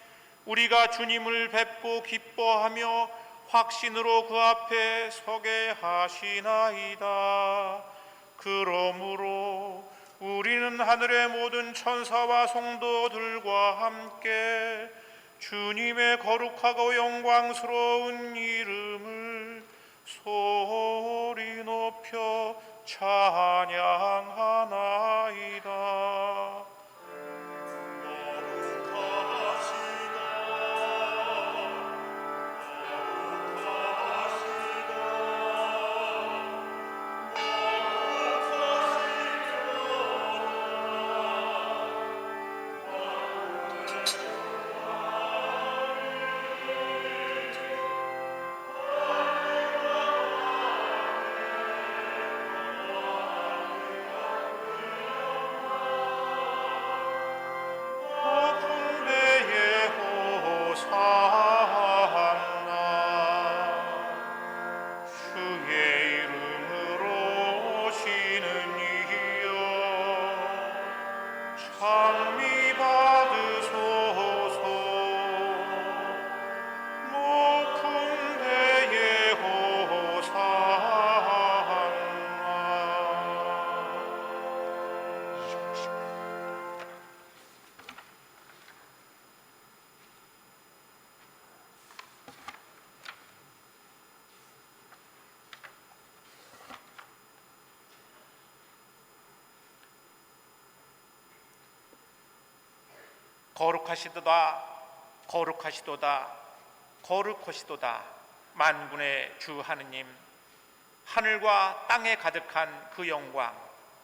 우리가 주님을 뵙고 기뻐하며 확신으로 그 앞에 서게 하시나이다. 그러므로 우리는 하늘의 모든 천사와 성도들과 함께 주님의 거룩하고 영광스러운 이름을 소리 높여 찬양하나이다. 거룩하시도다, 거룩하시도다, 거룩하시도다. 만군의 주 하느님, 하늘과 땅에 가득한 그 영광,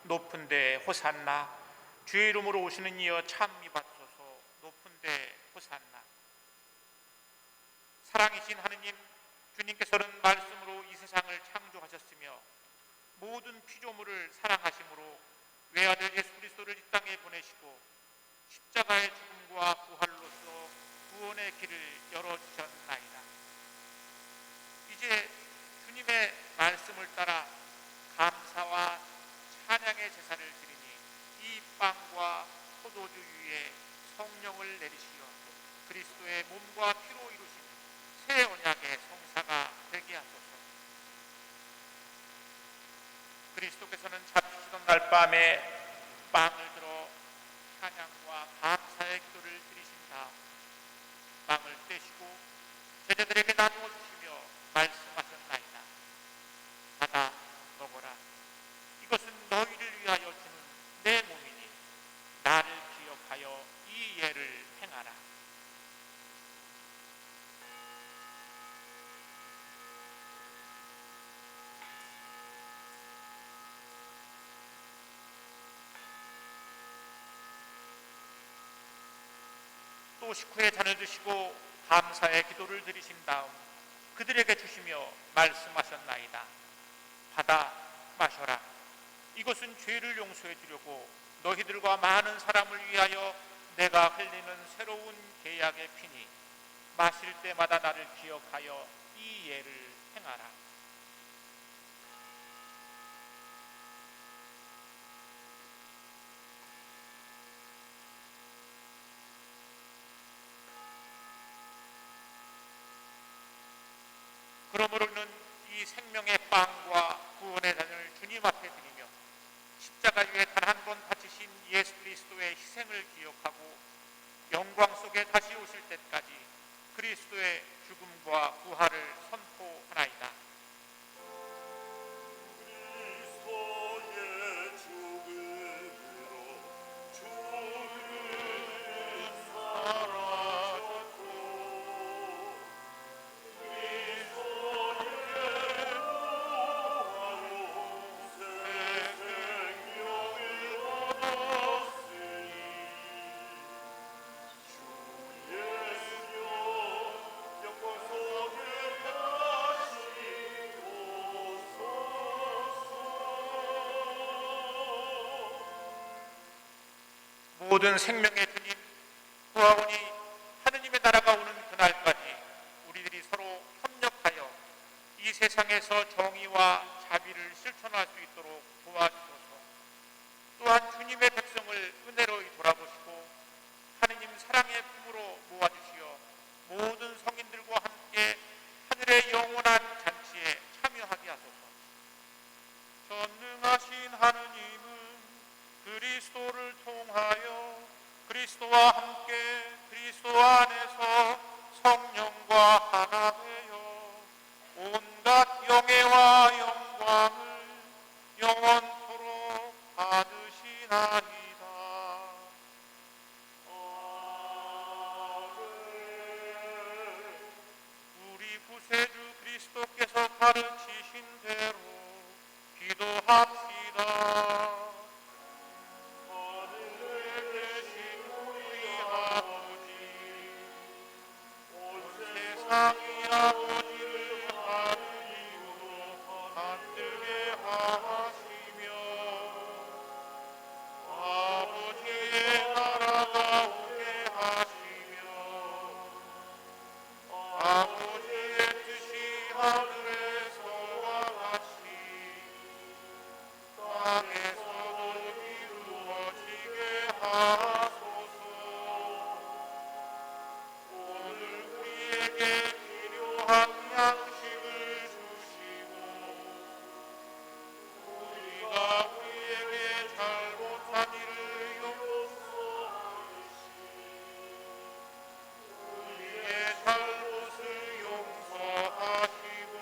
높은 데 호산나. 주의 이름으로 오시는 이여 찬미 받소서. 높은 데 호산나. 사랑이신 하느님, 주님께서는 말씀으로 이 세상을 창조하셨으며 모든 피조물을 사랑하심으로 외아들 예수 그리스도를 이 땅에 보내시고 십자가의 죽음과 부활로서 구원의 길을 열어주셨나이다. 이제 주님의 말씀을 따라 감사와 찬양의 제사를 드리니 이 빵과 포도주 위에 성령을 내리시어 그리스도의 몸과 피로 이루신 새 언약의 성사가 되게 하소서. 그리스도께서는 잡히시던 날 밤에 빵을 들어 찬양과 감사의 기도를 드리신 다음 빵을 떼시고 제자들에게 나누어 주시며 말씀하셨나이다. 받아 먹어라. 이것은 너희를 위하여 주는 내 몸이니 나를 기억하여 이 예를 행하라. 또 식후에 잔을 드시고 감사의 기도를 드리신 다음 그들에게 주시며 말씀하셨나이다. 받아 마셔라. 이것은 죄를 용서해 주려고 너희들과 많은 사람을 위하여 내가 흘리는 새로운 계약의 피니 마실 때마다 나를 기억하여 이 예를 행하라. 그러므로는 이 생명의 빵과 구원의 잔을 주님 앞에 드리며 십자가 위에 단 한 번 바치신 예수 그리스도의 희생을 기억하고 영광 속에 다시 오실 때까지 그리스도의 죽음과 부활을 선포하나이다. 모든 생명의 주님 구하오니 하느님의 나라가 오는 그날까지 우리들이 서로 협력하여 이 세상에서 정의와 자비를 실천할 수 있도록 도와주소서. 또한 주님의 백성을 은혜로이 돌아보시고 하느님 사랑의 품으로 모아주시어 모든 성인들과 함께 하늘의 영원한 잔치에 참여하게 하소서. 전능하신 하느님은 그리스도를 통하여 그리스도와 함께 그리스도 안에서 성령과 하나 되어 온갖 영예와 영광을 영원토록 받으시나이다. 우리 구세주 그리스도께서 가르치신 대로 기도합시다. 세상의 아버지를 하느님으로 받들게 하시며 아버지의 나라가 오게 하시며 아버지의 뜻이 하늘에서와 같이 땅에서도 이루어지게 하소서. 필요한 양식을 주시고 우리가 우리에게 잘못한 일을 용서하시고 우리의 잘못을 용서하시고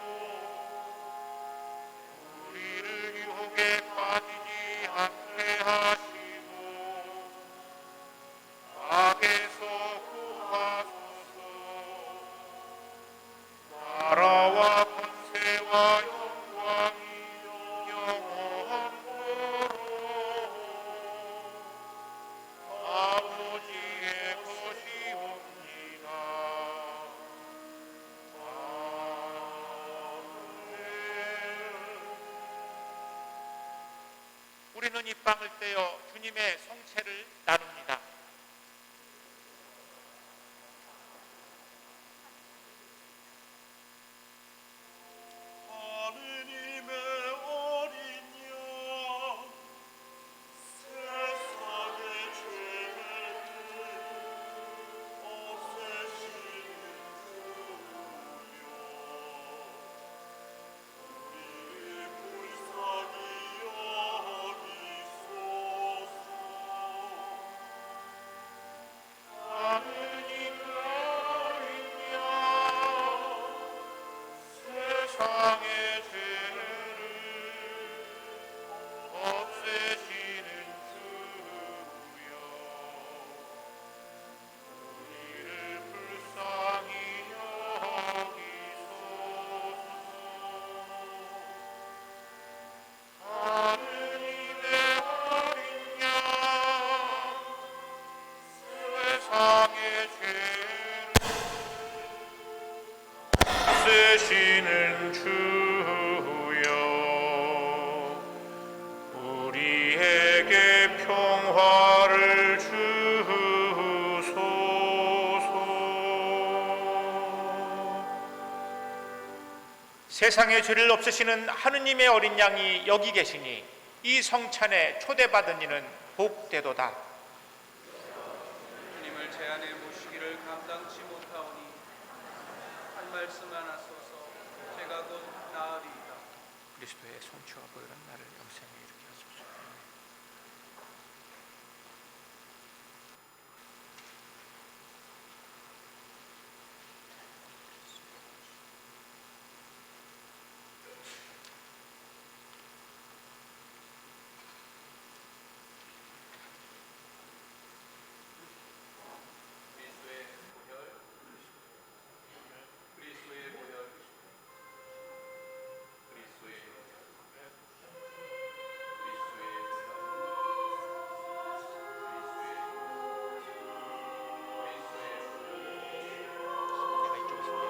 우리를 유혹에 빠지지 않게 하시고 악에서 구하소서. 나라와 권세와 영광이 영원토록 아버지의 것이옵니다. 아멘. 우리는 이 빵을 떼어 주님의 성체를 나눕니다. 세상의 죄를 없애시는 주여 우리를 불쌍히 여기소서. 하느님의 어린 양 세상의 죄를 없애시는 주여 우리에게 평화를 주소서. 세상의 죄를 없애시는 하느님의 어린 양이 여기 계시니 이 성찬에 초대받은 이는 복되도다. 주님을 제 안에 모시기를 감당치 못하오니 한 말씀 하나 써서 제가 내가 곧 나으리이다. 그리스도의 손추와 보혈은 나를 영생에 이르게 하소서. 그리스도의 보혈, 그리스도의 보혈, 그리스도의 내가 이쪽에서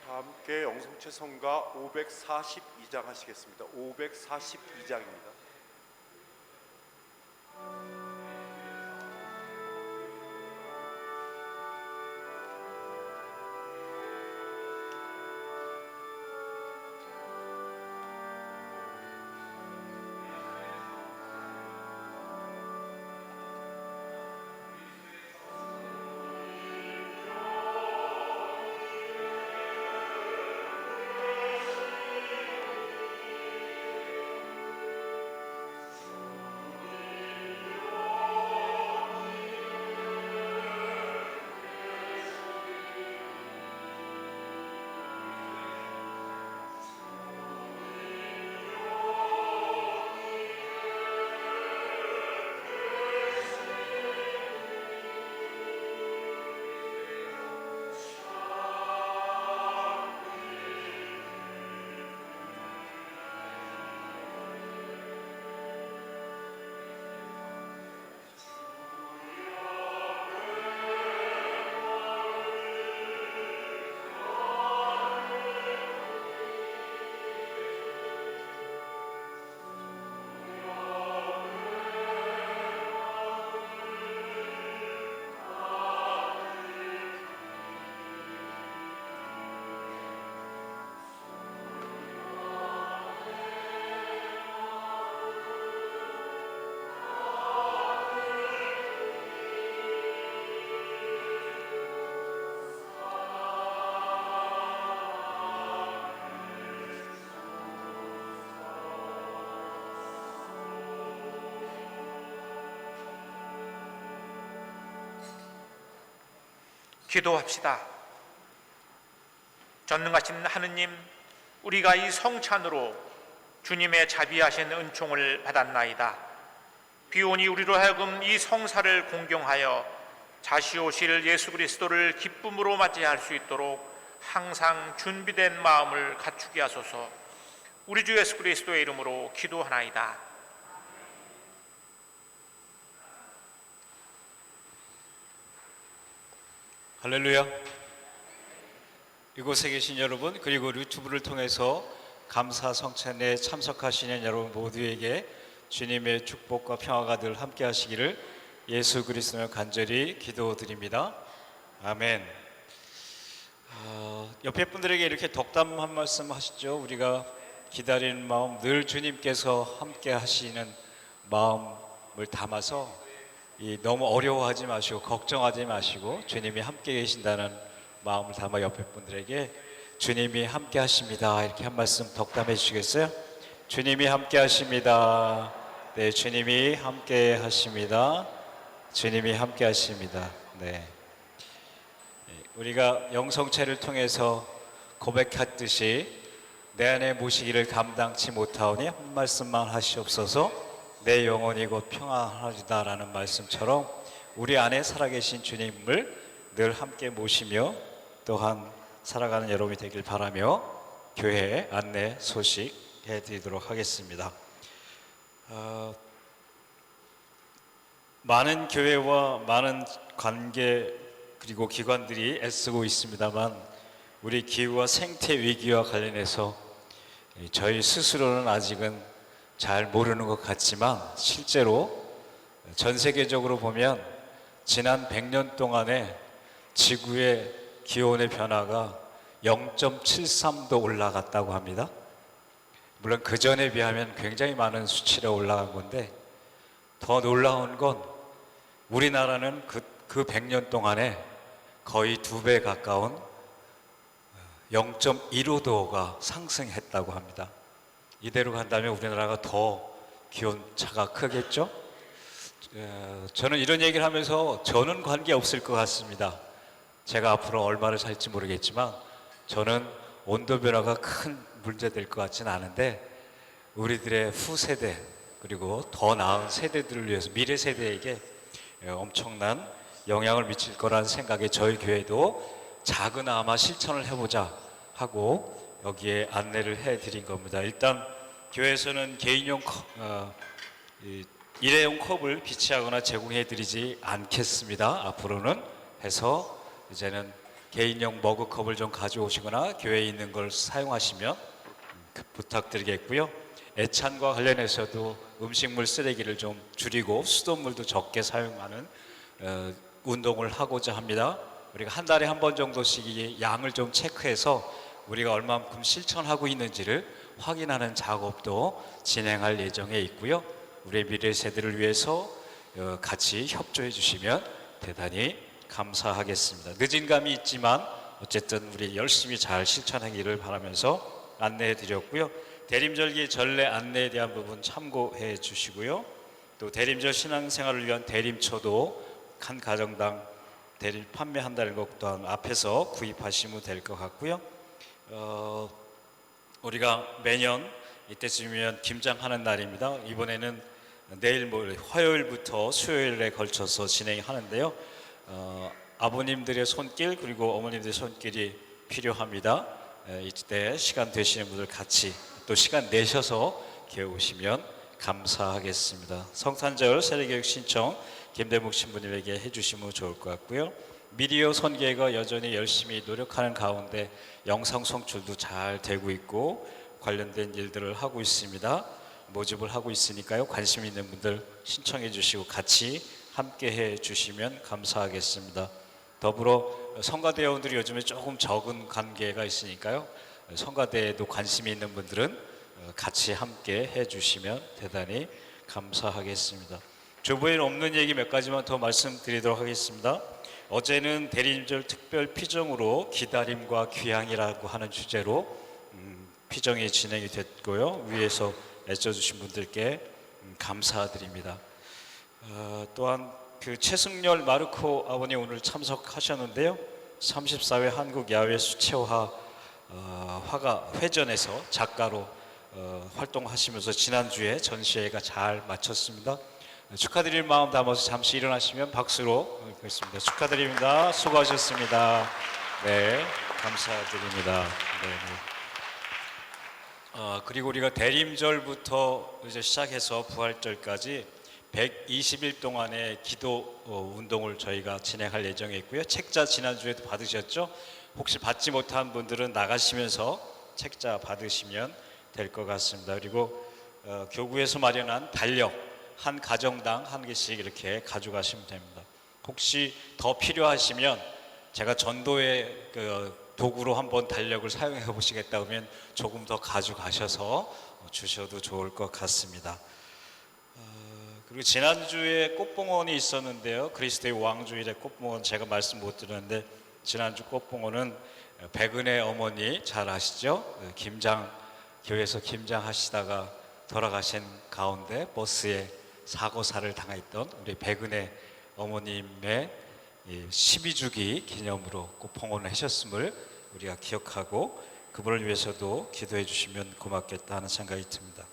다 함께 영성체 성가 542장 하시겠습니다. 542장입니다. 기도합시다. 전능하신 하느님, 우리가 이 성찬으로 주님의 자비하신 은총을 받았나이다. 비오니 우리로 하여금 이 성사를 공경하여 다시 오실 예수 그리스도를 기쁨으로 맞이할 수 있도록 항상 준비된 마음을 갖추게 하소서. 우리 주 예수 그리스도의 이름으로 기도하나이다. 할렐루야. 이곳에 계신 여러분, 그리고 유튜브를 통해서 감사 성찬에 참석하시는 여러분 모두에게 주님의 축복과 평화가 늘 함께 하시기를 예수 그리스도로 간절히 기도드립니다. 아멘. 옆에 분들에게 이렇게 덕담 한 말씀 하시죠. 우리가 기다리는 마음, 늘 주님께서 함께 하시는 마음을 담아서 너무 어려워하지 마시고 걱정하지 마시고 주님이 함께 계신다는 마음을 담아 옆에 분들에게 주님이 함께 하십니다 이렇게 한 말씀 덕담해 주시겠어요? 주님이 함께 하십니다. 네, 주님이 함께 하십니다. 주님이 함께 하십니다. 네, 우리가 영성체를 통해서 고백했듯이 내 안에 모시기를 감당치 못하오니 한 말씀만 하시옵소서. 내 영혼이 곧 평안하리다라는 말씀처럼 우리 안에 살아계신 주님을 늘 함께 모시며 또한 살아가는 여러분이 되길 바라며 교회 안내 소식 해드리도록 하겠습니다. 많은 교회와 많은 관계 그리고 기관들이 애쓰고 있습니다만 우리 기후와 생태 위기와 관련해서 저희 스스로는 아직은 잘 모르는 것 같지만 실제로 전 세계적으로 보면 지난 100년 동안에 지구의 기온의 변화가 0.73도 올라갔다고 합니다. 물론 그 전에 비하면 굉장히 많은 수치가 올라간 건데 더 놀라운 건 우리나라는 그 100년 동안에 거의 2배 가까운 0.15도가 상승했다고 합니다. 이대로 간다면 우리나라가 더 기온 차가 크겠죠? 저는 이런 얘기를 하면서 저는 관계없을 것 같습니다. 제가 앞으로 얼마를 살지 모르겠지만 저는 온도 변화가 큰 문제될 것 같지는 않은데 우리들의 후세대 그리고 더 나은 세대들을 위해서 미래 세대에게 엄청난 영향을 미칠 거라는 생각에 저희 교회도 작은아마 실천을 해보자 하고 여기에 안내를 해드린 겁니다. 일단 교회에서는 개인용 일회용 컵을 비치하거나 제공해드리지 않겠습니다. 앞으로는 해서 이제는 개인용 머그컵을 좀 가져오시거나 교회에 있는 걸 사용하시면 부탁드리겠고요. 애찬과 관련해서도 음식물 쓰레기를 좀 줄이고 수돗물도 적게 사용하는 운동을 하고자 합니다. 우리가 한 달에 한 번 정도씩 양을 좀 체크해서 우리가 얼마만큼 실천하고 있는지를 확인하는 작업도 진행할 예정에 있고요. 우리의 미래 세대를 위해서 같이 협조해 주시면 대단히 감사하겠습니다. 늦은 감이 있지만 어쨌든 우리 열심히 잘 실천하기를 바라면서 안내해 드렸고요. 대림절기 전례 안내에 대한 부분 참고해 주시고요. 또 대림절 신앙생활을 위한 대림초도 한 가정당 대림 판매한다는 것 또한 앞에서 구입하시면 될 것 같고요. 우리가 매년 이때쯤이면 김장하는 날입니다. 이번에는 내일 화요일부터 수요일에 걸쳐서 진행하는데요. 아버님들의 손길 그리고 어머님들의 손길이 필요합니다. 이때 시간 되시는 분들 같이 또 시간 내셔서 교회 오시면 감사하겠습니다. 성탄절 세례교육 신청 김대묵 신부님에게 해주시면 좋을 것 같고요. 미디어 선계가 여전히 열심히 노력하는 가운데 영상 송출도 잘 되고 있고 관련된 일들을 하고 있습니다. 모집을 하고 있으니까요. 관심 있는 분들 신청해 주시고 같이 함께 해 주시면 감사하겠습니다. 더불어 성가대원들이 요즘에 조금 적은 관계가 있으니까요. 성가대에도 관심이 있는 분들은 같이 함께 해 주시면 대단히 감사하겠습니다. 주보에는 없는 얘기 몇 가지만 더 말씀드리도록 하겠습니다. 어제는 대림절 특별 피정으로 기다림과 귀향이라고 하는 주제로 피정이 진행이 됐고요. 위에서 애써주신 분들께 감사드립니다. 또한 그 최승열 마르코 아버님 오늘 참석하셨는데요. 34회 한국 야외 수채화 화가 회전에서 작가로 활동하시면서 지난주에 전시회가 잘 마쳤습니다. 축하드릴 마음 담아서 잠시 일어나시면 박수로 하겠습니다. 축하드립니다. 수고하셨습니다. 네, 감사드립니다. 네, 네. 그리고 우리가 대림절부터 이제 시작해서 부활절까지 120일 동안의 기도 운동을 저희가 진행할 예정에 있고요. 책자 지난주에도 받으셨죠? 혹시 받지 못한 분들은 나가시면서 책자 받으시면 될 것 같습니다. 그리고 교구에서 마련한 달력 한 가정당 한 개씩 이렇게 가져가시면 됩니다. 혹시 더 필요하시면 제가 전도의 도구로 한번 달력을 사용해 보시겠다 하면 조금 더 가져가셔서 주셔도 좋을 것 같습니다. 그리고 지난주에 꽃봉헌이 있었는데요. 그리스도의 왕주일의 꽃봉헌 제가 말씀 못 드렸는데 지난주 꽃봉헌은 백은혜 어머니 잘 아시죠? 교회에서 김장하시다가 돌아가신 가운데 버스에 사고사를 당했던 우리 백은혜 어머님의 12주기 기념으로 꽃봉헌을 하셨음을 우리가 기억하고 그분을 위해서도 기도해 주시면 고맙겠다 하는 생각이 듭니다.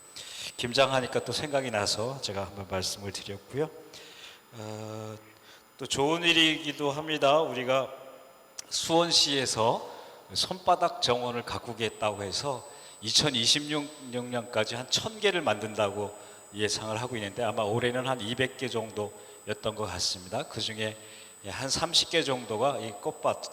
김장하니까 또 생각이 나서 제가 한번 말씀을 드렸고요. 또 좋은 일이기도 합니다. 우리가 수원시에서 손바닥 정원을 가꾸겠다고 해서 2026년까지 한 1000개를 만든다고 예상을 하고 있는데 아마 올해는 한 200개 정도였던 것 같습니다. 그 중에 한 30개 정도가 이 꽃밭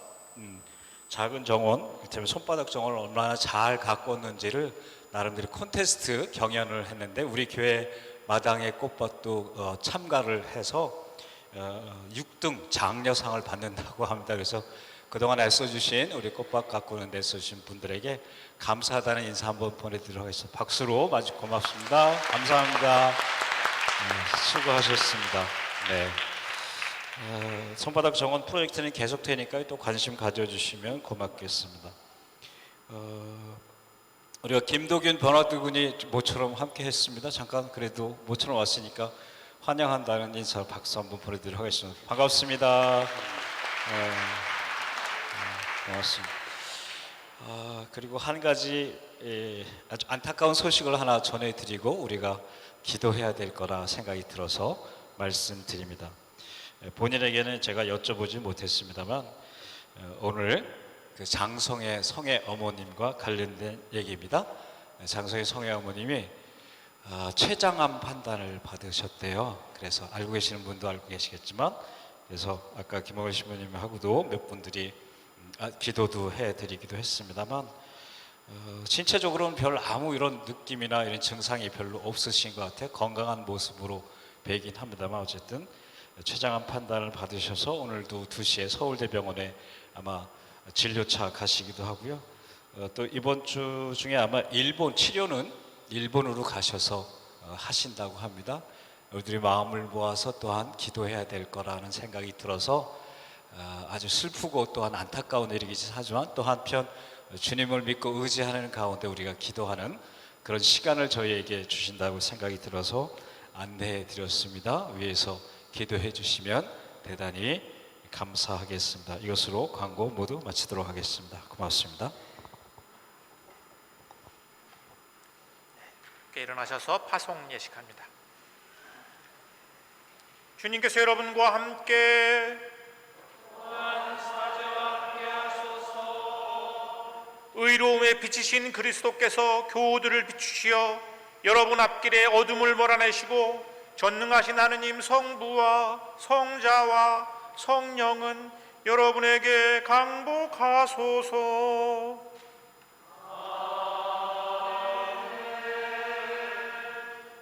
작은 정원, 손바닥 정원을 얼마나 잘 가꿨는지를 나름대로 콘테스트 경연을 했는데 우리 교회 마당의 꽃밭도 참가를 해서 6등 장려상을 받는다고 합니다. 그래서 그동안 애써주신 우리 꽃밭 가꾸는 데 애써주신 분들에게 감사하다는 인사 한번 보내드리도록 하겠습니다. 박수로 마주 고맙습니다. 감사합니다. 수고하셨습니다. 네. 손바닥 정원 프로젝트는 계속되니까 또 관심 가져주시면 고맙겠습니다. 우리가 김도균 버나드 군이 모처럼 함께 했습니다. 잠깐 그래도 모처럼 왔으니까 환영한다는 인사 박수 한번 보내드리도록 하겠습니다. 반갑습니다. 고맙습니다. 그리고 한 가지 아주 안타까운 소식을 하나 전해드리고 우리가 기도해야 될 거라 생각이 들어서 말씀드립니다. 본인에게는 제가 여쭤보지 못했습니다만 오늘 그 장성의 성의 어머님과 관련된 얘기입니다. 장성의 성의 어머님이 췌장암 판단을 받으셨대요. 그래서 알고 계시는 분도 알고 계시겠지만 그래서 아까 김홍일 신부님하고도 몇 분들이 기도도 해드리기도 했습니다만 신체적으로는 별 아무 이런 느낌이나 이런 증상이 별로 없으신 것 같아요. 건강한 모습으로 뵈긴 합니다만 어쨌든 췌장암 판단을 받으셔서 오늘도 2시에 서울대병원에 아마 진료차 가시기도 하고요. 또 이번 주 중에 아마 일본 치료는 일본으로 가셔서 하신다고 합니다. 우리들이 마음을 모아서 또한 기도해야 될 거라는 생각이 들어서 아주 슬프고 또한 안타까운 일이긴 하지만 또 한편 주님을 믿고 의지하는 가운데 우리가 기도하는 그런 시간을 저희에게 주신다고 생각이 들어서 안내해 드렸습니다. 위에서 기도해 주시면 대단히 감사하겠습니다. 이것으로 광고 모두 마치도록 하겠습니다. 고맙습니다. 일어나셔서 파송 예식합니다. 주님께서 여러분과 함께 의로움에 비치신 그리스도께서 교우들을 비추시어 여러분 앞길에 어둠을 몰아내시고 전능하신 하느님 성부와 성자와 성령은 여러분에게 강복하소서.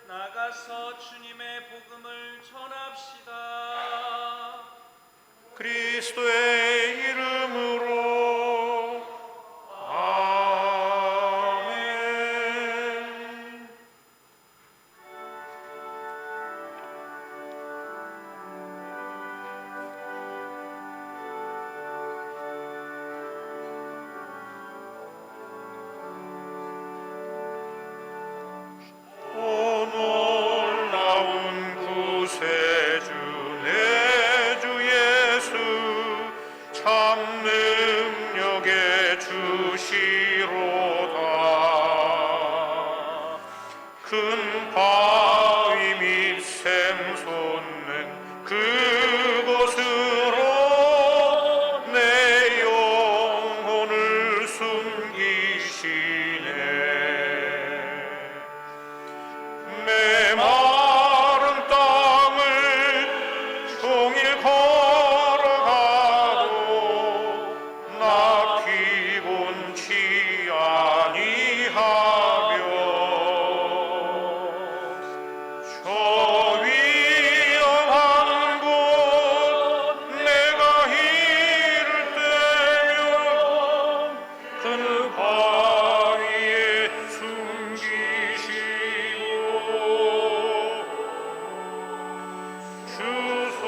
나가서 주님의 복음을 전합시다. 그리스도의 이름으로 아멘. 오 놀라운 구세주 내 주 예수 것이로다. 큰 바위 및 샘솟는 그곳으로 내 영혼을 숨기시네. 메마른 땅을 종일 걸어가도 나 피곤치 아니하며 저 위험한 곳 내가 이를 때면 큰 바위에 숨기시고 주소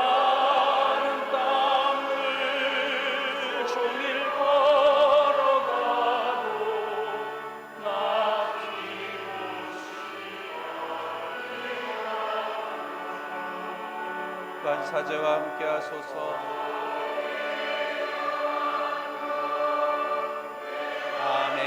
메마른 땅을 종일 걸어가도 나 관사제와 함께 하소서. 아멘.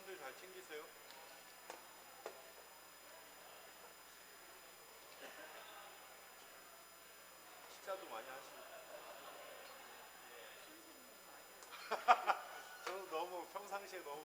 손들 잘 챙기세요. 식사도 많이 하시고. 저는 너무 평상시에 너무